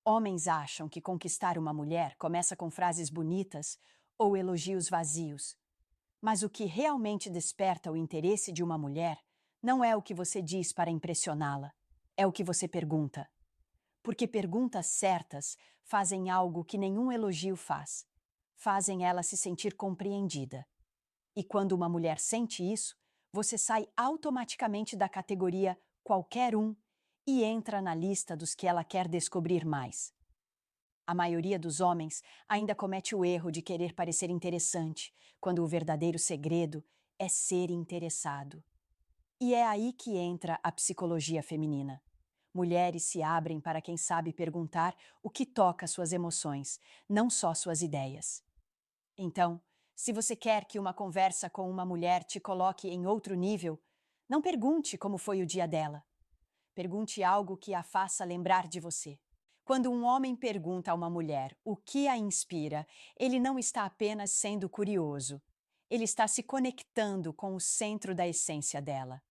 Homens acham que conquistar uma mulher começa com frases bonitas ou elogios vazios. Mas o que realmente desperta o interesse de uma mulher não é o que você diz para impressioná-la, é o que você pergunta. Porque perguntas certas fazem algo que nenhum elogio faz. Fazem ela se sentir compreendida. E quando uma mulher sente isso, você sai automaticamente da categoria qualquer um e entra na lista dos que ela quer descobrir mais. A maioria dos homens ainda comete o erro de querer parecer interessante, quando o verdadeiro segredo é ser interessado. E é aí que entra a psicologia feminina. Mulheres se abrem para quem sabe perguntar o que toca suas emoções, não só suas ideias. Então, se você quer que uma conversa com uma mulher te coloque em outro nível, não pergunte como foi o dia dela. Pergunte algo que a faça lembrar de você. Quando um homem pergunta a uma mulher o que a inspira, ele não está apenas sendo curioso. Ele está se conectando com o centro da essência dela.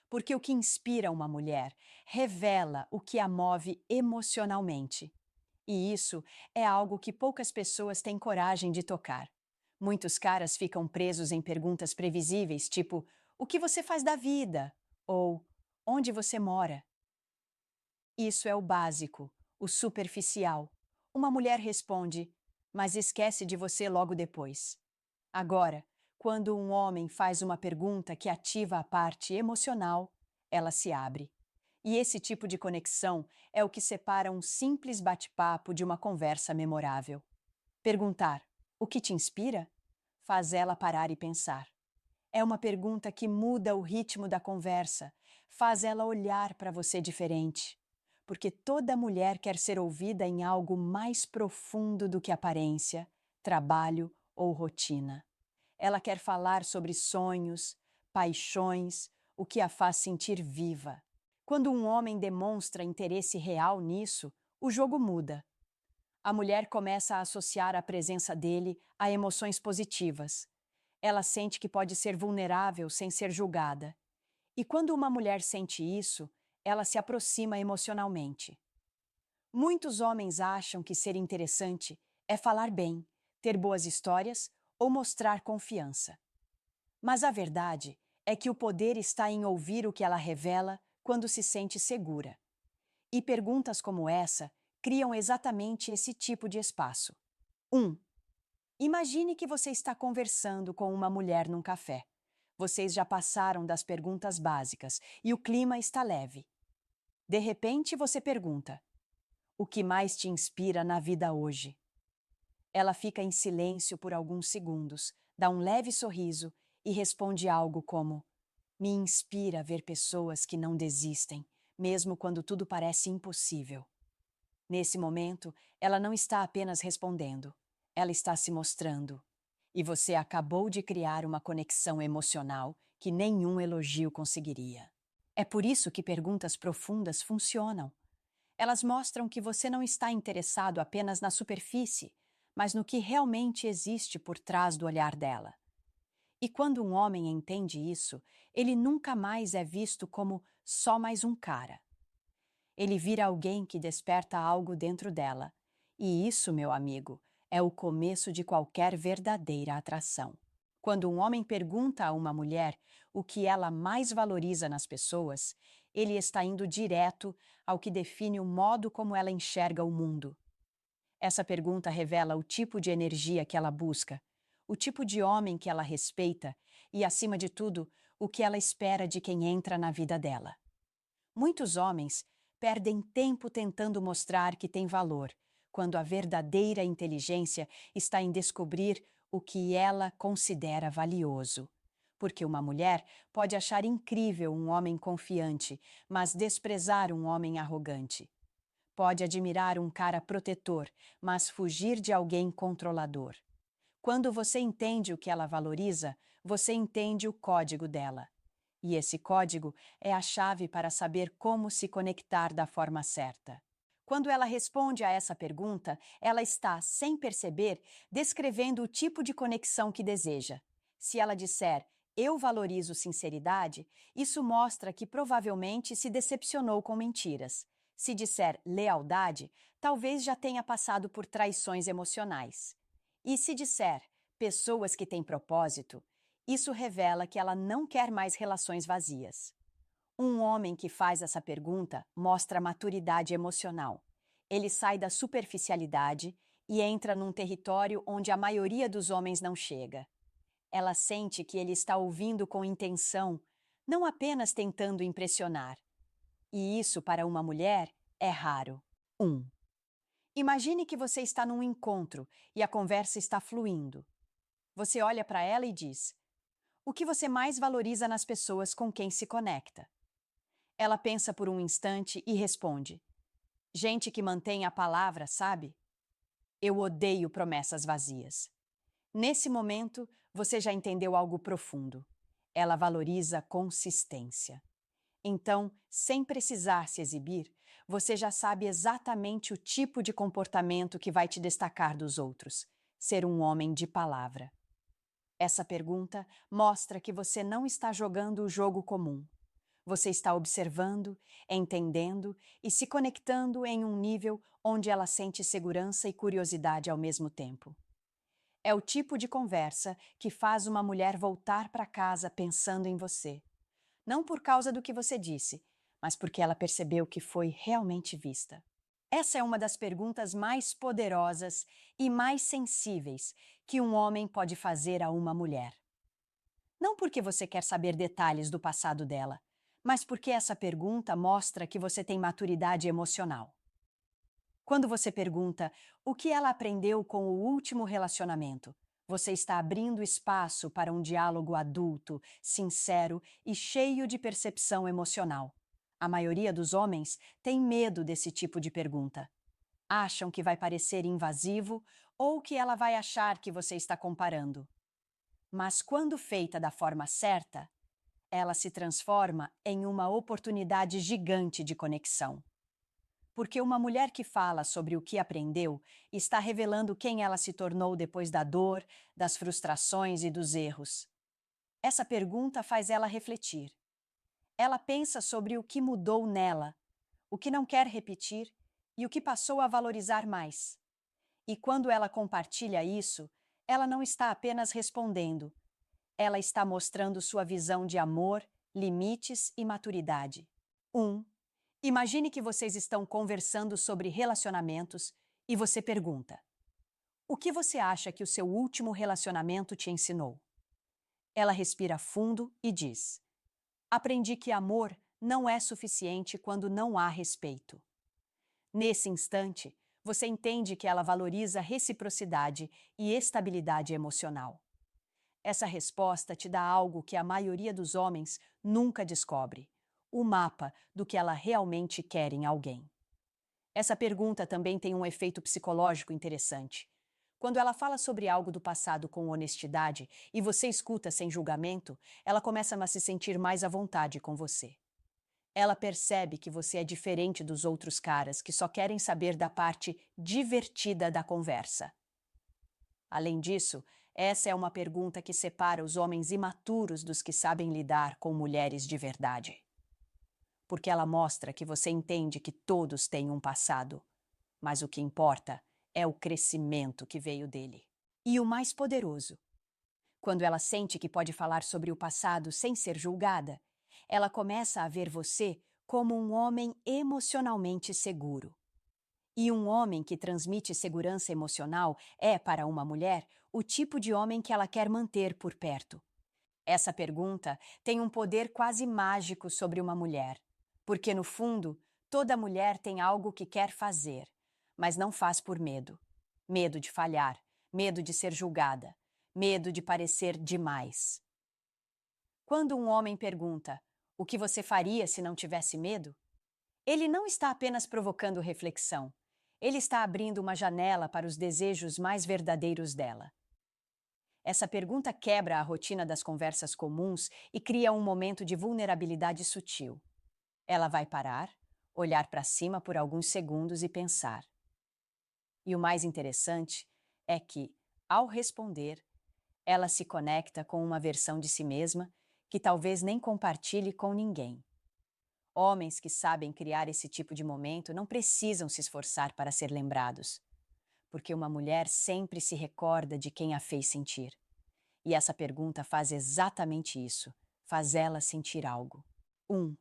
Porque o que inspira uma mulher revela o que a move emocionalmente. E isso é algo que poucas pessoas têm coragem de tocar. Muitos caras ficam presos em perguntas previsíveis, tipo: o que você faz da vida? Ou onde você mora? Isso é o básico, o superficial. Uma mulher responde, mas esquece de você logo depois. Agora, quando um homem faz uma pergunta que ativa a parte emocional, ela se abre. E esse tipo de conexão é o que separa um simples bate-papo de uma conversa memorável. Perguntar: o que te inspira? Faz ela parar e pensar. É uma pergunta que muda o ritmo da conversa, faz ela olhar para você diferente. Porque toda mulher quer ser ouvida em algo mais profundo do que aparência, trabalho ou rotina. Ela quer falar sobre sonhos, paixões, o que a faz sentir viva. Quando um homem demonstra interesse real nisso, o jogo muda. A mulher começa a associar a presença dele a emoções positivas. Ela sente que pode ser vulnerável sem ser julgada. E quando uma mulher sente isso, ela se aproxima emocionalmente. Muitos homens acham que ser interessante é falar bem, ter boas histórias ou mostrar confiança. Mas a verdade é que o poder está em ouvir o que ela revela quando se sente segura. E perguntas como essa criam exatamente esse tipo de espaço. 1. Imagine que você está conversando com uma mulher num café. Vocês já passaram das perguntas básicas e o clima está leve. De repente, você pergunta: o que mais te inspira na vida hoje? Ela fica em silêncio por alguns segundos, dá um leve sorriso e responde algo como: me inspira ver pessoas que não desistem, mesmo quando tudo parece impossível. Nesse momento, ela não está apenas respondendo, ela está se mostrando. E você acabou de criar uma conexão emocional que nenhum elogio conseguiria. É por isso que perguntas profundas funcionam. Elas mostram que você não está interessado apenas na superfície, mas no que realmente existe por trás do olhar dela. E quando um homem entende isso, ele nunca mais é visto como só mais um cara. Ele vira alguém que desperta algo dentro dela. E isso, meu amigo, é o começo de qualquer verdadeira atração. Quando um homem pergunta a uma mulher o que ela mais valoriza nas pessoas, ele está indo direto ao que define o modo como ela enxerga o mundo. Essa pergunta revela o tipo de energia que ela busca, o tipo de homem que ela respeita e, acima de tudo, o que ela espera de quem entra na vida dela. Muitos homens perdem tempo tentando mostrar que têm valor, quando a verdadeira inteligência está em descobrir o que ela considera valioso. Porque uma mulher pode achar incrível um homem confiante, mas desprezar um homem arrogante. Pode admirar um cara protetor, mas fugir de alguém controlador. Quando você entende o que ela valoriza, você entende o código dela. E esse código é a chave para saber como se conectar da forma certa. Quando ela responde a essa pergunta, ela está, sem perceber, descrevendo o tipo de conexão que deseja. Se ela disser, eu valorizo sinceridade, isso mostra que provavelmente se decepcionou com mentiras. Se disser lealdade, talvez já tenha passado por traições emocionais. E se disser pessoas que têm propósito, isso revela que ela não quer mais relações vazias. Um homem que faz essa pergunta mostra maturidade emocional. Ele sai da superficialidade e entra num território onde a maioria dos homens não chega. Ela sente que ele está ouvindo com intenção, não apenas tentando impressionar. E isso, para uma mulher, é raro. 1. Imagine que você está num encontro e a conversa está fluindo. Você olha para ela e diz: o que você mais valoriza nas pessoas com quem se conecta? Ela pensa por um instante e responde: gente que mantém a palavra, sabe? Eu odeio promessas vazias. Nesse momento, você já entendeu algo profundo. Ela valoriza consistência. Então, sem precisar se exibir, você já sabe exatamente o tipo de comportamento que vai te destacar dos outros: ser um homem de palavra. Essa pergunta mostra que você não está jogando o jogo comum. Você está observando, entendendo e se conectando em um nível onde ela sente segurança e curiosidade ao mesmo tempo. É o tipo de conversa que faz uma mulher voltar para casa pensando em você. Não por causa do que você disse, mas porque ela percebeu que foi realmente vista. Essa é uma das perguntas mais poderosas e mais sensíveis que um homem pode fazer a uma mulher. Não porque você quer saber detalhes do passado dela, mas porque essa pergunta mostra que você tem maturidade emocional. Quando você pergunta o que ela aprendeu com o último relacionamento, você está abrindo espaço para um diálogo adulto, sincero e cheio de percepção emocional. A maioria dos homens tem medo desse tipo de pergunta. Acham que vai parecer invasivo ou que ela vai achar que você está comparando. Mas quando feita da forma certa, ela se transforma em uma oportunidade gigante de conexão. Porque uma mulher que fala sobre o que aprendeu está revelando quem ela se tornou depois da dor, das frustrações e dos erros. Essa pergunta faz ela refletir. Ela pensa sobre o que mudou nela, o que não quer repetir e o que passou a valorizar mais. E quando ela compartilha isso, ela não está apenas respondendo, ela está mostrando sua visão de amor, limites e maturidade. 1. Imagine que vocês estão conversando sobre relacionamentos e você pergunta: o que você acha que o seu último relacionamento te ensinou? Ela respira fundo e diz: aprendi que amor não é suficiente quando não há respeito. Nesse instante, você entende que ela valoriza reciprocidade e estabilidade emocional. Essa resposta te dá algo que a maioria dos homens nunca descobre: o mapa do que ela realmente quer em alguém. Essa pergunta também tem um efeito psicológico interessante. Quando ela fala sobre algo do passado com honestidade e você escuta sem julgamento, ela começa a se sentir mais à vontade com você. Ela percebe que você é diferente dos outros caras que só querem saber da parte divertida da conversa. Além disso, essa é uma pergunta que separa os homens imaturos dos que sabem lidar com mulheres de verdade. Porque ela mostra que você entende que todos têm um passado, mas o que importa é o crescimento que veio dele. E o mais poderoso, quando ela sente que pode falar sobre o passado sem ser julgada, ela começa a ver você como um homem emocionalmente seguro. E um homem que transmite segurança emocional é, para uma mulher, o tipo de homem que ela quer manter por perto. Essa pergunta tem um poder quase mágico sobre uma mulher, porque, no fundo, toda mulher tem algo que quer fazer, mas não faz por medo. Medo de falhar, medo de ser julgada, medo de parecer demais. Quando um homem pergunta: o que você faria se não tivesse medo? Ele não está apenas provocando reflexão. Ele está abrindo uma janela para os desejos mais verdadeiros dela. Essa pergunta quebra a rotina das conversas comuns e cria um momento de vulnerabilidade sutil. Ela vai parar, olhar para cima por alguns segundos e pensar. E o mais interessante é que, ao responder, ela se conecta com uma versão de si mesma que talvez nem compartilhe com ninguém. Homens que sabem criar esse tipo de momento não precisam se esforçar para ser lembrados, porque uma mulher sempre se recorda de quem a fez sentir. E essa pergunta faz exatamente isso, faz ela sentir algo. 1.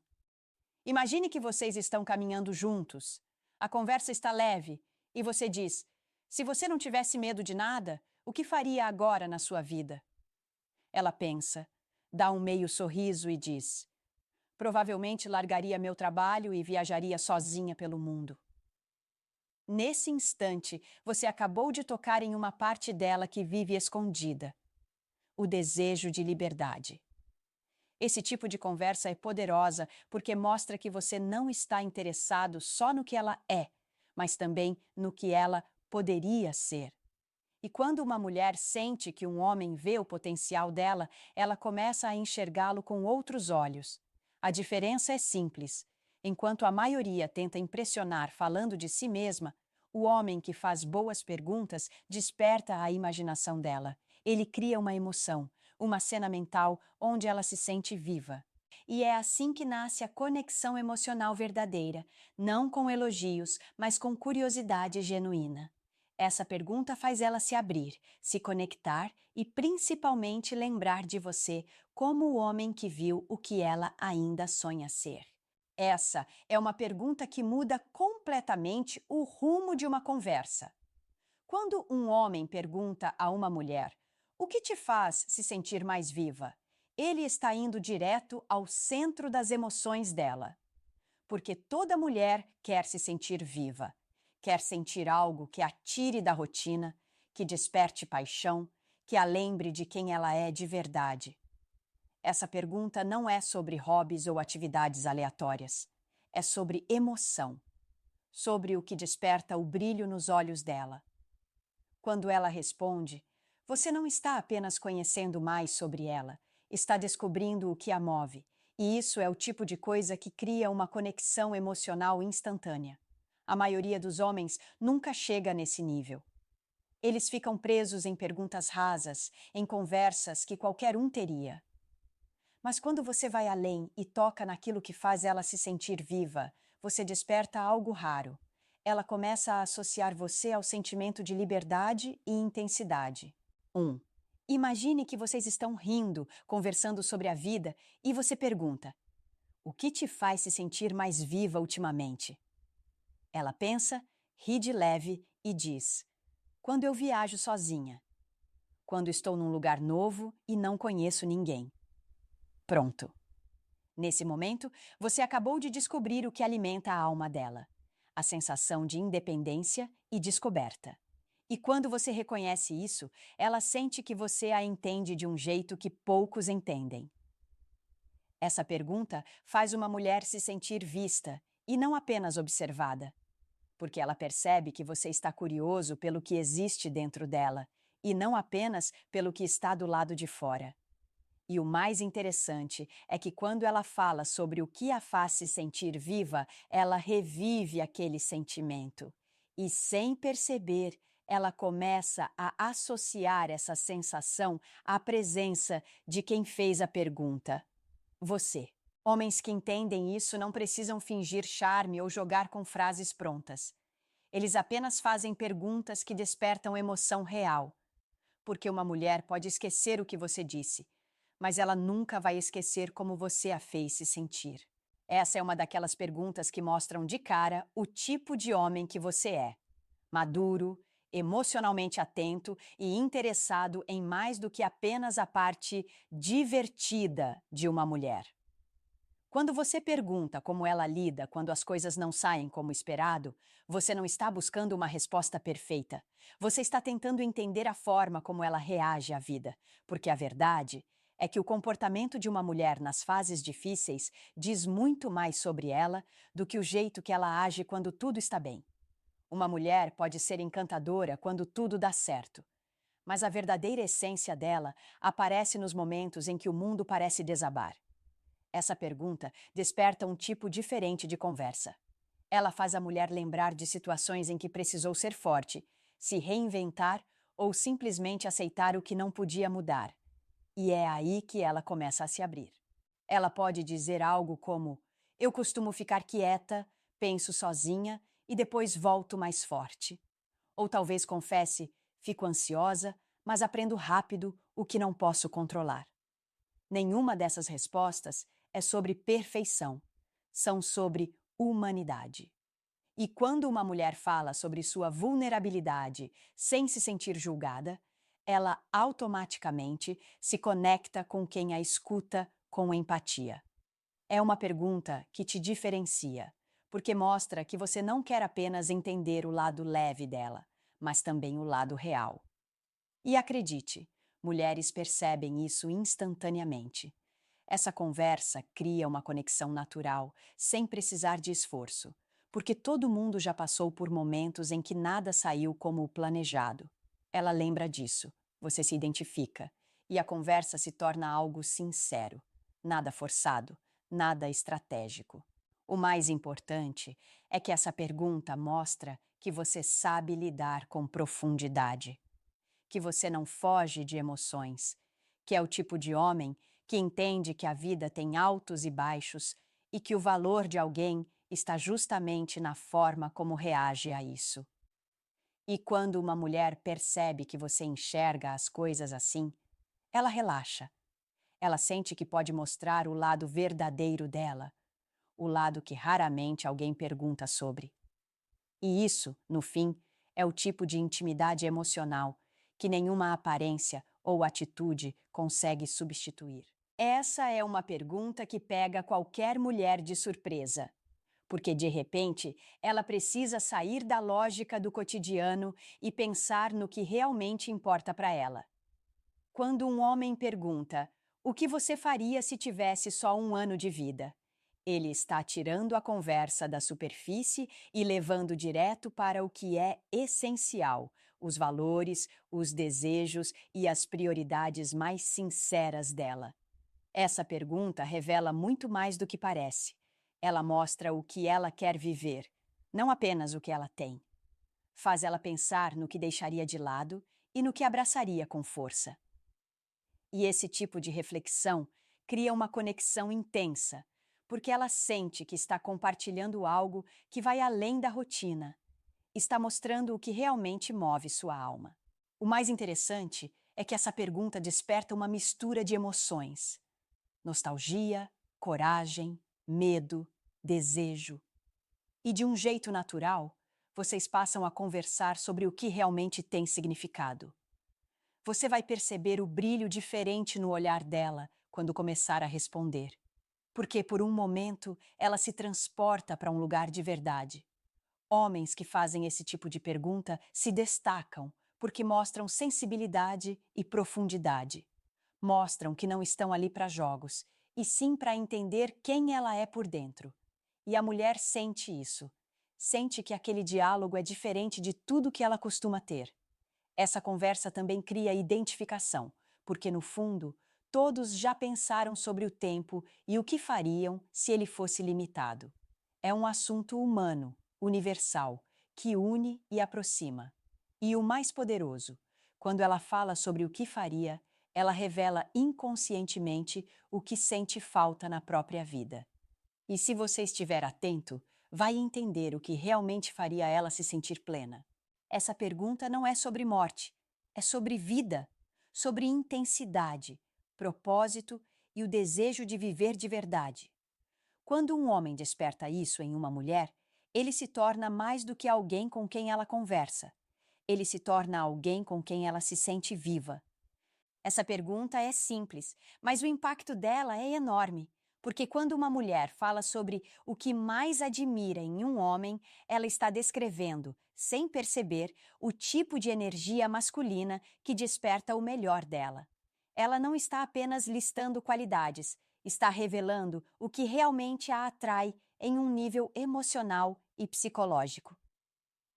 Imagine que vocês estão caminhando juntos. A conversa está leve e você diz: se você não tivesse medo de nada, o que faria agora na sua vida? Ela pensa, dá um meio sorriso e diz: provavelmente largaria meu trabalho e viajaria sozinha pelo mundo. Nesse instante, você acabou de tocar em uma parte dela que vive escondida: o desejo de liberdade. Esse tipo de conversa é poderosa porque mostra que você não está interessado só no que ela é, mas também no que ela poderia ser. E quando uma mulher sente que um homem vê o potencial dela, ela começa a enxergá-lo com outros olhos. A diferença é simples. Enquanto a maioria tenta impressionar falando de si mesma, o homem que faz boas perguntas desperta a imaginação dela. Ele cria uma emoção, uma cena mental onde ela se sente viva. E é assim que nasce a conexão emocional verdadeira, não com elogios, mas com curiosidade genuína. Essa pergunta faz ela se abrir, se conectar e principalmente lembrar de você como o homem que viu o que ela ainda sonha ser. Essa é uma pergunta que muda completamente o rumo de uma conversa. Quando um homem pergunta a uma mulher: o que te faz se sentir mais viva? Ele está indo direto ao centro das emoções dela. Porque toda mulher quer se sentir viva. Quer sentir algo que a tire da rotina, que desperte paixão, que a lembre de quem ela é de verdade. Essa pergunta não é sobre hobbies ou atividades aleatórias. É sobre emoção, sobre o que desperta o brilho nos olhos dela. Quando ela responde, você não está apenas conhecendo mais sobre ela, está descobrindo o que a move, e isso é o tipo de coisa que cria uma conexão emocional instantânea. A maioria dos homens nunca chega nesse nível. Eles ficam presos em perguntas rasas, em conversas que qualquer um teria. Mas quando você vai além e toca naquilo que faz ela se sentir viva, você desperta algo raro. Ela começa a associar você ao sentimento de liberdade e intensidade. 1. Imagine que vocês estão rindo, conversando sobre a vida, e você pergunta: o que te faz se sentir mais viva ultimamente? Ela pensa, ri de leve e diz: quando eu viajo sozinha. Quando estou num lugar novo e não conheço ninguém. Pronto. Nesse momento, você acabou de descobrir o que alimenta a alma dela: a sensação de independência e descoberta. E quando você reconhece isso, ela sente que você a entende de um jeito que poucos entendem. Essa pergunta faz uma mulher se sentir vista e não apenas observada, porque ela percebe que você está curioso pelo que existe dentro dela e não apenas pelo que está do lado de fora. E o mais interessante é que quando ela fala sobre o que a faz se sentir viva, ela revive aquele sentimento. E sem perceber, ela começa a associar essa sensação à presença de quem fez a pergunta: você. Homens que entendem isso não precisam fingir charme ou jogar com frases prontas. Eles apenas fazem perguntas que despertam emoção real. Porque uma mulher pode esquecer o que você disse, mas ela nunca vai esquecer como você a fez se sentir. Essa é uma daquelas perguntas que mostram de cara o tipo de homem que você é: maduro, emocionalmente atento e interessado em mais do que apenas a parte divertida de uma mulher. Quando você pergunta como ela lida quando as coisas não saem como esperado, você não está buscando uma resposta perfeita. Você está tentando entender a forma como ela reage à vida, porque a verdade é que o comportamento de uma mulher nas fases difíceis diz muito mais sobre ela do que o jeito que ela age quando tudo está bem. Uma mulher pode ser encantadora quando tudo dá certo, mas a verdadeira essência dela aparece nos momentos em que o mundo parece desabar. Essa pergunta desperta um tipo diferente de conversa. Ela faz a mulher lembrar de situações em que precisou ser forte, se reinventar ou simplesmente aceitar o que não podia mudar. E é aí que ela começa a se abrir. Ela pode dizer algo como: Eu costumo ficar quieta, penso sozinha e depois volto mais forte. Ou talvez confesse, fico ansiosa, mas aprendo rápido o que não posso controlar. Nenhuma dessas respostas é sobre perfeição, são sobre humanidade. E quando uma mulher fala sobre sua vulnerabilidade sem se sentir julgada, ela automaticamente se conecta com quem a escuta com empatia. É uma pergunta que te diferencia, porque mostra que você não quer apenas entender o lado leve dela, mas também o lado real. E acredite, mulheres percebem isso instantaneamente. Essa conversa cria uma conexão natural, sem precisar de esforço, porque todo mundo já passou por momentos em que nada saiu como o planejado. Ela lembra disso, você se identifica, e a conversa se torna algo sincero, nada forçado, nada estratégico. O mais importante é que essa pergunta mostra que você sabe lidar com profundidade, que você não foge de emoções, que é o tipo de homem que entende que a vida tem altos e baixos e que o valor de alguém está justamente na forma como reage a isso. E quando uma mulher percebe que você enxerga as coisas assim, ela relaxa. Ela sente que pode mostrar o lado verdadeiro dela, o lado que raramente alguém pergunta sobre. E isso, no fim, é o tipo de intimidade emocional que nenhuma aparência ou atitude consegue substituir. Essa é uma pergunta que pega qualquer mulher de surpresa, porque de repente ela precisa sair da lógica do cotidiano e pensar no que realmente importa para ela. Quando um homem pergunta: "O que você faria se tivesse só um ano de vida?", ele está tirando a conversa da superfície e levando direto para o que é essencial: os valores, os desejos e as prioridades mais sinceras dela. Essa pergunta revela muito mais do que parece. Ela mostra o que ela quer viver, não apenas o que ela tem. Faz ela pensar no que deixaria de lado e no que abraçaria com força. E esse tipo de reflexão cria uma conexão intensa, porque ela sente que está compartilhando algo que vai além da rotina, está mostrando o que realmente move sua alma. O mais interessante é que essa pergunta desperta uma mistura de emoções: nostalgia, coragem, medo, desejo. E de um jeito natural, vocês passam a conversar sobre o que realmente tem significado. Você vai perceber o brilho diferente no olhar dela quando começar a responder, porque por um momento ela se transporta para um lugar de verdade. Homens que fazem esse tipo de pergunta se destacam porque mostram sensibilidade e profundidade. Mostram que não estão ali para jogos, e sim para entender quem ela é por dentro. E a mulher sente isso. Sente que aquele diálogo é diferente de tudo que ela costuma ter. Essa conversa também cria identificação, porque no fundo, todos já pensaram sobre o tempo e o que fariam se ele fosse limitado. É um assunto humano, universal, que une e aproxima. E o mais poderoso, quando ela fala sobre o que faria, ela revela inconscientemente o que sente falta na própria vida. E se você estiver atento, vai entender o que realmente faria ela se sentir plena. Essa pergunta não é sobre morte, é sobre vida, sobre intensidade, propósito e o desejo de viver de verdade. Quando um homem desperta isso em uma mulher, ele se torna mais do que alguém com quem ela conversa. Ele se torna alguém com quem ela se sente viva. Essa pergunta é simples, mas o impacto dela é enorme, porque quando uma mulher fala sobre o que mais admira em um homem, ela está descrevendo, sem perceber, o tipo de energia masculina que desperta o melhor dela. Ela não está apenas listando qualidades, está revelando o que realmente a atrai em um nível emocional e psicológico.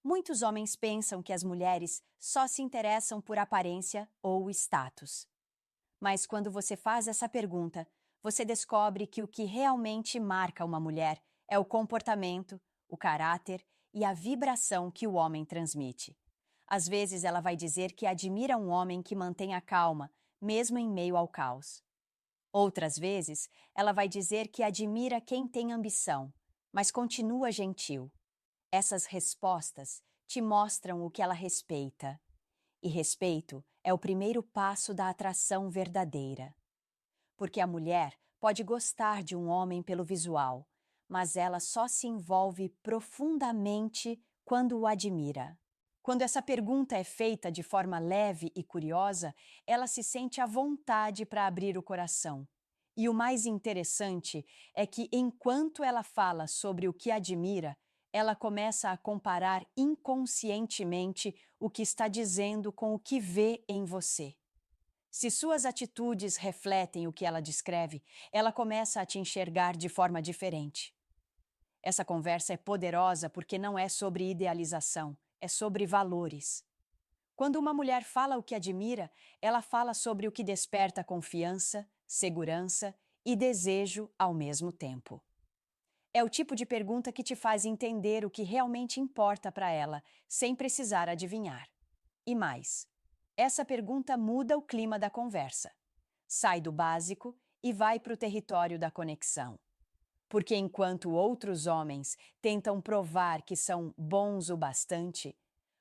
Muitos homens pensam que as mulheres só se interessam por aparência ou status. Mas quando você faz essa pergunta, você descobre que o que realmente marca uma mulher é o comportamento, o caráter e a vibração que o homem transmite. Às vezes ela vai dizer que admira um homem que mantém a calma, mesmo em meio ao caos. Outras vezes, ela vai dizer que admira quem tem ambição, mas continua gentil. Essas respostas te mostram o que ela respeita. E respeito é o primeiro passo da atração verdadeira. Porque a mulher pode gostar de um homem pelo visual, mas ela só se envolve profundamente quando o admira. Quando essa pergunta é feita de forma leve e curiosa, ela se sente à vontade para abrir o coração. E o mais interessante é que, enquanto ela fala sobre o que admira, ela começa a comparar inconscientemente o que está dizendo com o que vê em você. Se suas atitudes refletem o que ela descreve, ela começa a te enxergar de forma diferente. Essa conversa é poderosa porque não é sobre idealização, é sobre valores. Quando uma mulher fala o que admira, ela fala sobre o que desperta confiança, segurança e desejo ao mesmo tempo. É o tipo de pergunta que te faz entender o que realmente importa para ela, sem precisar adivinhar. E mais, essa pergunta muda o clima da conversa. Sai do básico e vai para o território da conexão. Porque enquanto outros homens tentam provar que são bons o bastante,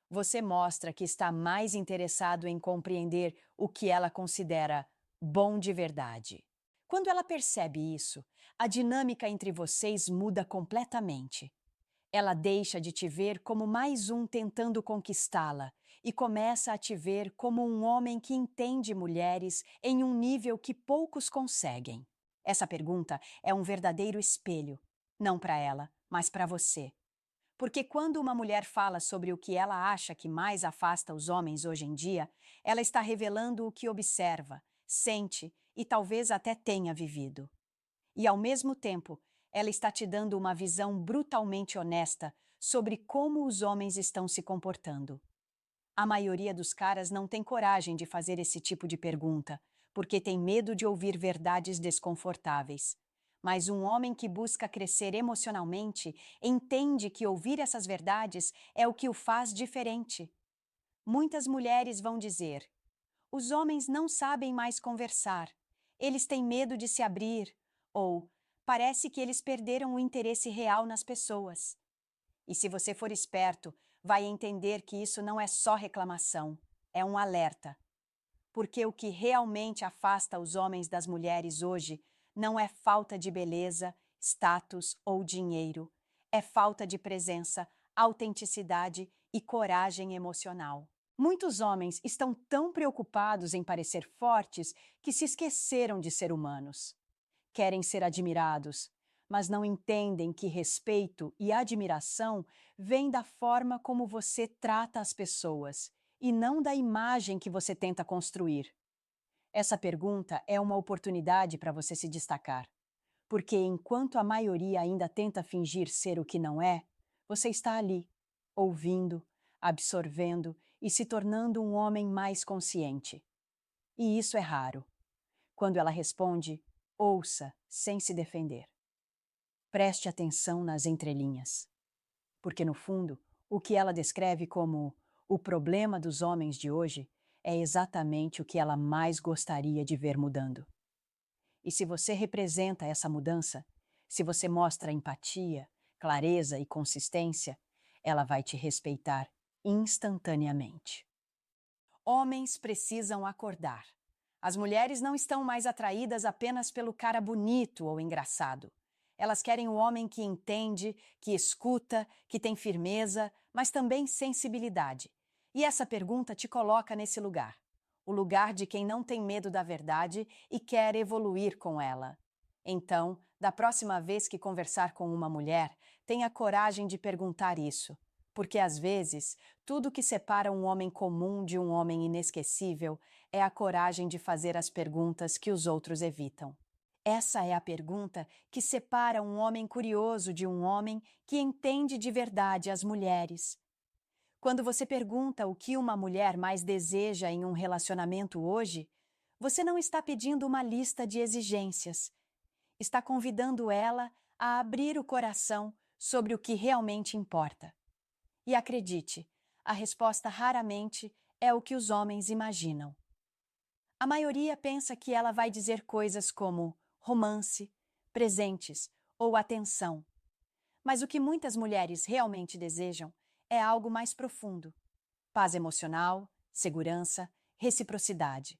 você mostra que está mais interessado em compreender o que ela considera bom de verdade. Quando ela percebe isso, a dinâmica entre vocês muda completamente. Ela deixa de te ver como mais um tentando conquistá-la e começa a te ver como um homem que entende mulheres em um nível que poucos conseguem. Essa pergunta é um verdadeiro espelho, não para ela, mas para você. Porque quando uma mulher fala sobre o que ela acha que mais afasta os homens hoje em dia, ela está revelando o que observa, sente e talvez até tenha vivido. E, ao mesmo tempo, ela está te dando uma visão brutalmente honesta sobre como os homens estão se comportando. A maioria dos caras não tem coragem de fazer esse tipo de pergunta, porque tem medo de ouvir verdades desconfortáveis. Mas um homem que busca crescer emocionalmente entende que ouvir essas verdades é o que o faz diferente. Muitas mulheres vão dizer: os homens não sabem mais conversar, eles têm medo de se abrir, ou parece que eles perderam o interesse real nas pessoas. E se você for esperto, vai entender que isso não é só reclamação, é um alerta. Porque o que realmente afasta os homens das mulheres hoje não é falta de beleza, status ou dinheiro, é falta de presença, autenticidade e coragem emocional. Muitos homens estão tão preocupados em parecer fortes que se esqueceram de ser humanos. Querem ser admirados, mas não entendem que respeito e admiração vêm da forma como você trata as pessoas e não da imagem que você tenta construir. Essa pergunta é uma oportunidade para você se destacar, porque enquanto a maioria ainda tenta fingir ser o que não é, você está ali, ouvindo, absorvendo e se tornando um homem mais consciente. E isso é raro. Quando ela responde, ouça sem se defender. Preste atenção nas entrelinhas, porque no fundo, o que ela descreve como o problema dos homens de hoje é exatamente o que ela mais gostaria de ver mudando. E se você representa essa mudança, se você mostra empatia, clareza e consistência, ela vai te respeitar instantaneamente. Homens precisam acordar. As mulheres não estão mais atraídas apenas pelo cara bonito ou engraçado. Elas querem o homem que entende, que escuta, que tem firmeza, mas também sensibilidade. E essa pergunta te coloca nesse lugar. O lugar de quem não tem medo da verdade e quer evoluir com ela. Então, da próxima vez que conversar com uma mulher, tenha coragem de perguntar isso. Porque às vezes, tudo que separa um homem comum de um homem inesquecível é a coragem de fazer as perguntas que os outros evitam. Essa é a pergunta que separa um homem curioso de um homem que entende de verdade as mulheres. Quando você pergunta o que uma mulher mais deseja em um relacionamento hoje, você não está pedindo uma lista de exigências. Está convidando ela a abrir o coração sobre o que realmente importa. E acredite, a resposta raramente é o que os homens imaginam. A maioria pensa que ela vai dizer coisas como romance, presentes ou atenção. Mas o que muitas mulheres realmente desejam é algo mais profundo: paz emocional, segurança, reciprocidade.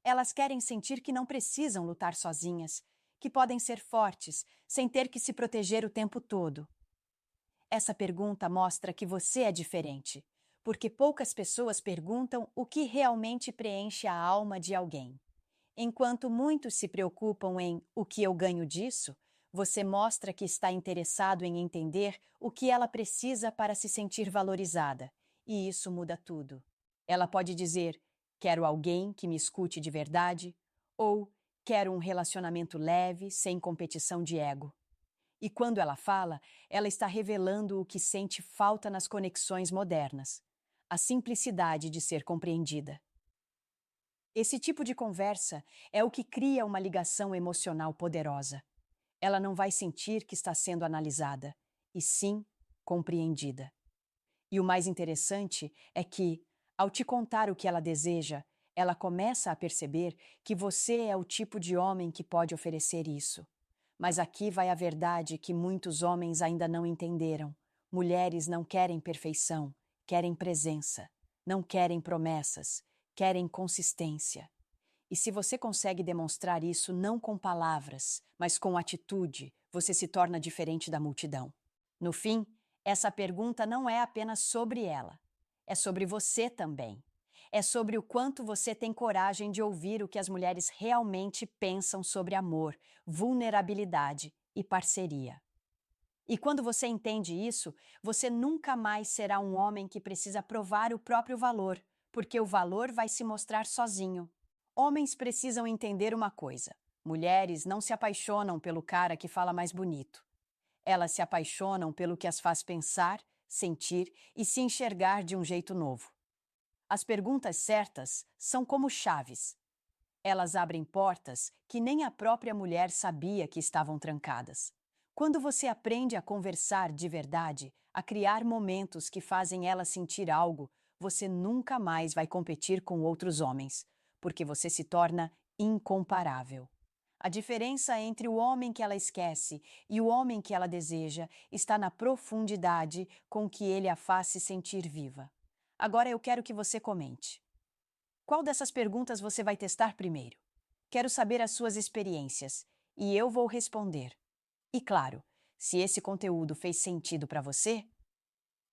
Elas querem sentir que não precisam lutar sozinhas, que podem ser fortes sem ter que se proteger o tempo todo. Essa pergunta mostra que você é diferente, porque poucas pessoas perguntam o que realmente preenche a alma de alguém. Enquanto muitos se preocupam em o que eu ganho disso, você mostra que está interessado em entender o que ela precisa para se sentir valorizada, e isso muda tudo. Ela pode dizer: quero alguém que me escute de verdade, ou quero um relacionamento leve, sem competição de ego. E quando ela fala, ela está revelando o que sente falta nas conexões modernas: a simplicidade de ser compreendida. Esse tipo de conversa é o que cria uma ligação emocional poderosa. Ela não vai sentir que está sendo analisada, e sim compreendida. E o mais interessante é que, ao te contar o que ela deseja, ela começa a perceber que você é o tipo de homem que pode oferecer isso. Mas aqui vai a verdade que muitos homens ainda não entenderam. Mulheres não querem perfeição, querem presença. Não querem promessas, querem consistência. E se você consegue demonstrar isso não com palavras, mas com atitude, você se torna diferente da multidão. No fim, essa pergunta não é apenas sobre ela, é sobre você também. É sobre o quanto você tem coragem de ouvir o que as mulheres realmente pensam sobre amor, vulnerabilidade e parceria. E quando você entende isso, você nunca mais será um homem que precisa provar o próprio valor, porque o valor vai se mostrar sozinho. Homens precisam entender uma coisa: mulheres não se apaixonam pelo cara que fala mais bonito. Elas se apaixonam pelo que as faz pensar, sentir e se enxergar de um jeito novo. As perguntas certas são como chaves. Elas abrem portas que nem a própria mulher sabia que estavam trancadas. Quando você aprende a conversar de verdade, a criar momentos que fazem ela sentir algo, você nunca mais vai competir com outros homens, porque você se torna incomparável. A diferença entre o homem que ela esquece e o homem que ela deseja está na profundidade com que ele a faz se sentir viva. Agora eu quero que você comente. Qual dessas perguntas você vai testar primeiro? Quero saber as suas experiências e eu vou responder. E claro, se esse conteúdo fez sentido para você,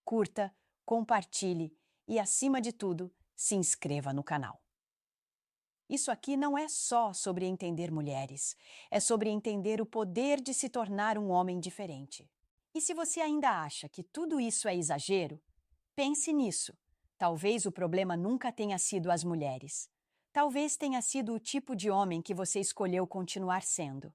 curta, compartilhe e, acima de tudo, se inscreva no canal. Isso aqui não é só sobre entender mulheres, é sobre entender o poder de se tornar um homem diferente. E se você ainda acha que tudo isso é exagero, pense nisso. Talvez o problema nunca tenha sido as mulheres. Talvez tenha sido o tipo de homem que você escolheu continuar sendo.